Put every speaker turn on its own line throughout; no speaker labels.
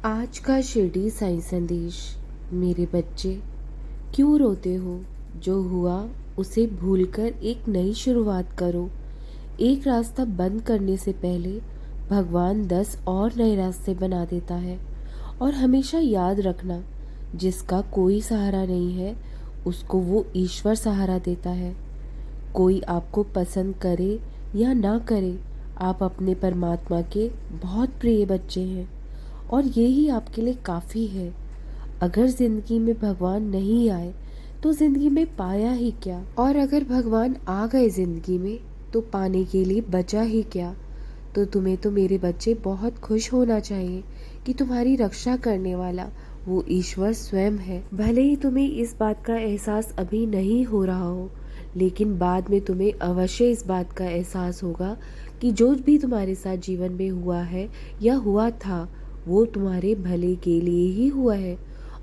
आज का शिरडी साई संदेश। मेरे बच्चे, क्यों रोते हो? जो हुआ उसे भूलकर एक नई शुरुआत करो। एक रास्ता बंद करने से पहले भगवान 10 और नए रास्ते बना देता है। और हमेशा याद रखना, जिसका कोई सहारा नहीं है उसको वो ईश्वर सहारा देता है। कोई आपको पसंद करे या ना करे, आप अपने परमात्मा के बहुत प्रिय बच्चे हैं और यही आपके लिए काफ़ी है। अगर ज़िंदगी में भगवान नहीं आए तो ज़िंदगी में पाया ही क्या, और अगर भगवान आ गए ज़िंदगी में तो पाने के लिए बचा ही क्या। तो तुम्हें तो मेरे बच्चे बहुत खुश होना चाहिए कि तुम्हारी रक्षा करने वाला वो ईश्वर स्वयं है। भले ही तुम्हें इस बात का एहसास अभी नहीं हो रहा हो, लेकिन बाद में तुम्हें अवश्य इस बात का एहसास होगा कि जो भी तुम्हारे साथ जीवन में हुआ है या हुआ था, वो तुम्हारे भले के लिए ही हुआ है।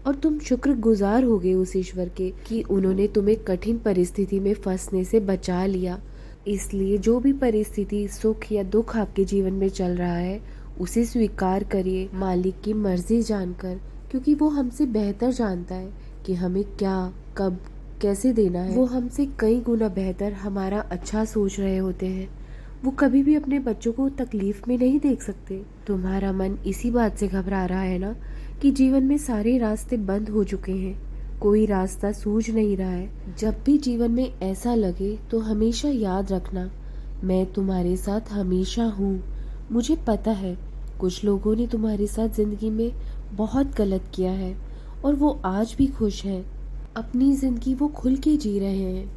और तुम शुक्रगुजार होगे उस ईश्वर के कि उन्होंने तुम्हें कठिन परिस्थिति में फंसने से बचा लिया। इसलिए जो भी परिस्थिति, सुख या दुख आपके जीवन में चल रहा है, उसे स्वीकार करिए मालिक की मर्जी जानकर, क्योंकि वो हमसे बेहतर जानता है कि हमें क्या, कब, कैसे देना है। वो हमसे कई गुना बेहतर हमारा अच्छा सोच रहे होते हैं। वो कभी भी अपने बच्चों को तकलीफ में नहीं देख सकते। तुम्हारा मन इसी बात से घबरा रहा है ना कि जीवन में सारे रास्ते बंद हो चुके हैं, कोई रास्ता सूझ नहीं रहा है। जब भी जीवन में ऐसा लगे तो हमेशा याद रखना, मैं तुम्हारे साथ हमेशा हूँ। मुझे पता है कुछ लोगों ने तुम्हारे साथ जिंदगी में बहुत गलत किया है और वो आज भी खुश हैं, अपनी जिंदगी वो खुल के जी रहे हैं।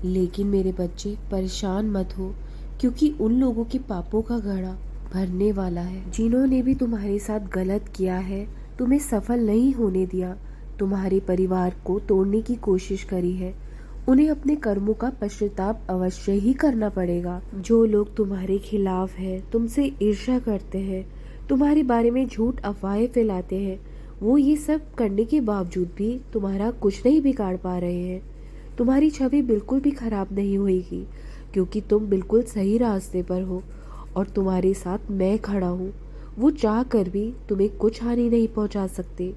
लेकिन मेरे बच्चे, परेशान मत हो, क्योंकि उन लोगों के पापों का घड़ा भरने वाला है जिन्होंने भी तुम्हारे साथ गलत किया है, तुम्हें सफल नहीं होने दिया, तुम्हारे परिवार को तोड़ने की कोशिश करी है। उन्हें अपने कर्मों का पश्चाताप अवश्य ही करना पड़ेगा। जो लोग तुम्हारे खिलाफ हैं, तुमसे ईर्ष्या करते हैं, तुम्हारे बारे में झूठ अफवाहें फैलाते हैं, वो ये सब करने के बावजूद भी तुम्हारा कुछ नहीं बिगाड़ पा रहे हैं। तुम्हारी छवि बिल्कुल भी खराब नहीं होगी, क्योंकि तुम बिल्कुल सही रास्ते पर हो और तुम्हारे साथ मैं खड़ा हूँ। वो चाह कर भी तुम्हें कुछ हानि नहीं पहुँचा सकते,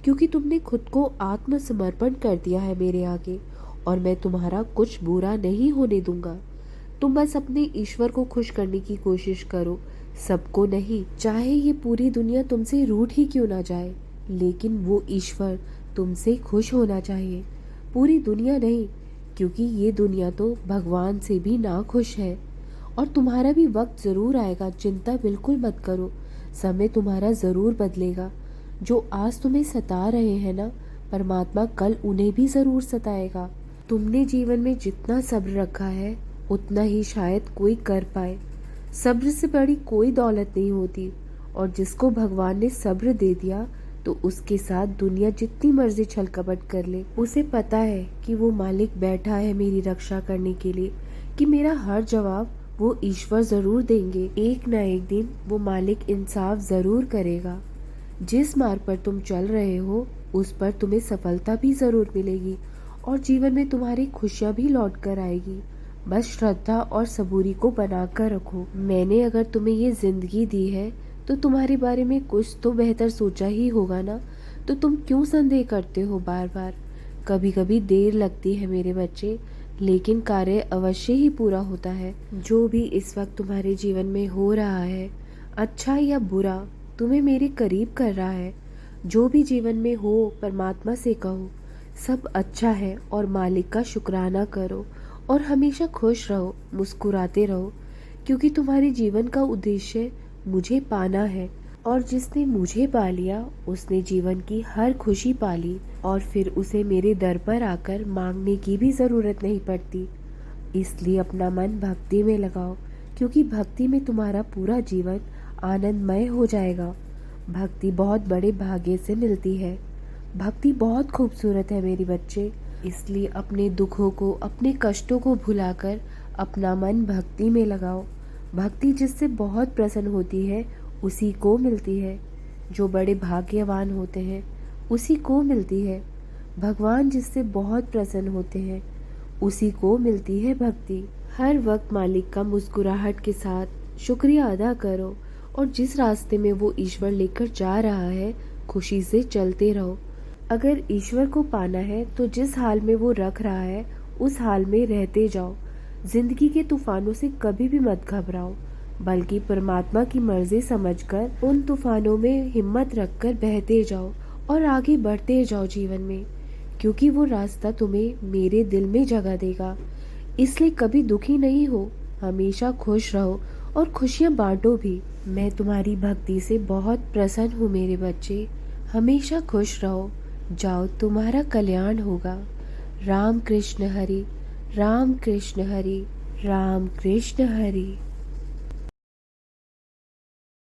क्योंकि तुमने खुद को आत्मसमर्पण कर दिया है मेरे आगे, और मैं तुम्हारा कुछ बुरा नहीं होने दूंगा। तुम बस अपने ईश्वर को खुश करने की कोशिश करो, सबको नहीं। चाहे ये पूरी दुनिया तुमसे रूठ ही क्यों ना जाए, लेकिन वो ईश्वर तुमसे खुश होना चाहिए, पूरी दुनिया नहीं, क्योंकि ये दुनिया तो भगवान से भी ना खुश है। और तुम्हारा भी वक्त ज़रूर आएगा, चिंता बिल्कुल मत करो, समय तुम्हारा ज़रूर बदलेगा। जो आज तुम्हें सता रहे हैं ना, परमात्मा कल उन्हें भी ज़रूर सताएगा। तुमने जीवन में जितना सब्र रखा है उतना ही शायद कोई कर पाए। सब्र से बड़ी कोई दौलत नहीं होती, और जिसको भगवान ने सब्र दे दिया तो उसके साथ दुनिया जितनी मर्जी छल कपट कर ले, उसे पता है कि वो मालिक बैठा है मेरी रक्षा करने के लिए, कि मेरा हर जवाब वो ईश्वर जरूर देंगे। एक ना एक दिन वो मालिक इंसाफ जरूर करेगा। जिस मार्ग पर तुम चल रहे हो उस पर तुम्हें सफलता भी जरूर मिलेगी और जीवन में तुम्हारी खुशियाँ भी लौट कर आएगी। बस श्रद्धा और सबूरी को बना कर रखो। मैंने अगर तुम्हें ये जिंदगी दी है तो तुम्हारे बारे में कुछ तो बेहतर सोचा ही होगा ना, तो तुम क्यों संदेह करते हो बार बार। कभी कभी देर लगती है मेरे बच्चे, लेकिन कार्य अवश्य ही पूरा होता है। जो भी इस वक्त तुम्हारे जीवन में हो रहा है, अच्छा या बुरा, तुम्हें मेरे करीब कर रहा है। जो भी जीवन में हो, परमात्मा से कहो सब अच्छा है और मालिक का शुक्राना करो और हमेशा खुश रहो, मुस्कुराते रहो, क्योंकि तुम्हारे जीवन का उद्देश्य मुझे पाना है। और जिसने मुझे पा लिया उसने जीवन की हर खुशी पा ली, और फिर उसे मेरे दर पर आकर मांगने की भी ज़रूरत नहीं पड़ती। इसलिए अपना मन भक्ति में लगाओ, क्योंकि भक्ति में तुम्हारा पूरा जीवन आनंदमय हो जाएगा। भक्ति बहुत बड़े भाग्य से मिलती है। भक्ति बहुत खूबसूरत है मेरे बच्चे, इसलिए अपने दुखों को, अपने कष्टों को भुलाकर अपना मन भक्ति में लगाओ। भक्ति जिससे बहुत प्रसन्न होती है उसी को मिलती है। जो बड़े भाग्यवान होते हैं उसी को मिलती है। भगवान जिससे बहुत प्रसन्न होते हैं उसी को मिलती है भक्ति। हर वक्त मालिक का मुस्कुराहट के साथ शुक्रिया अदा करो, और जिस रास्ते में वो ईश्वर लेकर जा रहा है खुशी से चलते रहो। अगर ईश्वर को पाना है तो जिस हाल में वो रख रहा है उस हाल में रहते जाओ। जिंदगी के तूफानों से कभी भी मत घबराओ, बल्कि परमात्मा की मर्जी समझकर उन तूफानों में हिम्मत रखकर बहते जाओ और आगे बढ़ते जाओ जीवन में, क्योंकि वो रास्ता तुम्हें मेरे दिल में जगह देगा। इसलिए कभी दुखी नहीं हो, हमेशा खुश रहो और खुशियाँ बांटो भी। मैं तुम्हारी भक्ति से बहुत प्रसन्न हूँ मेरे बच्चे। हमेशा खुश रहो, जाओ तुम्हारा कल्याण होगा। राम कृष्ण हरि, राम कृष्ण हरि, राम कृष्ण हरि।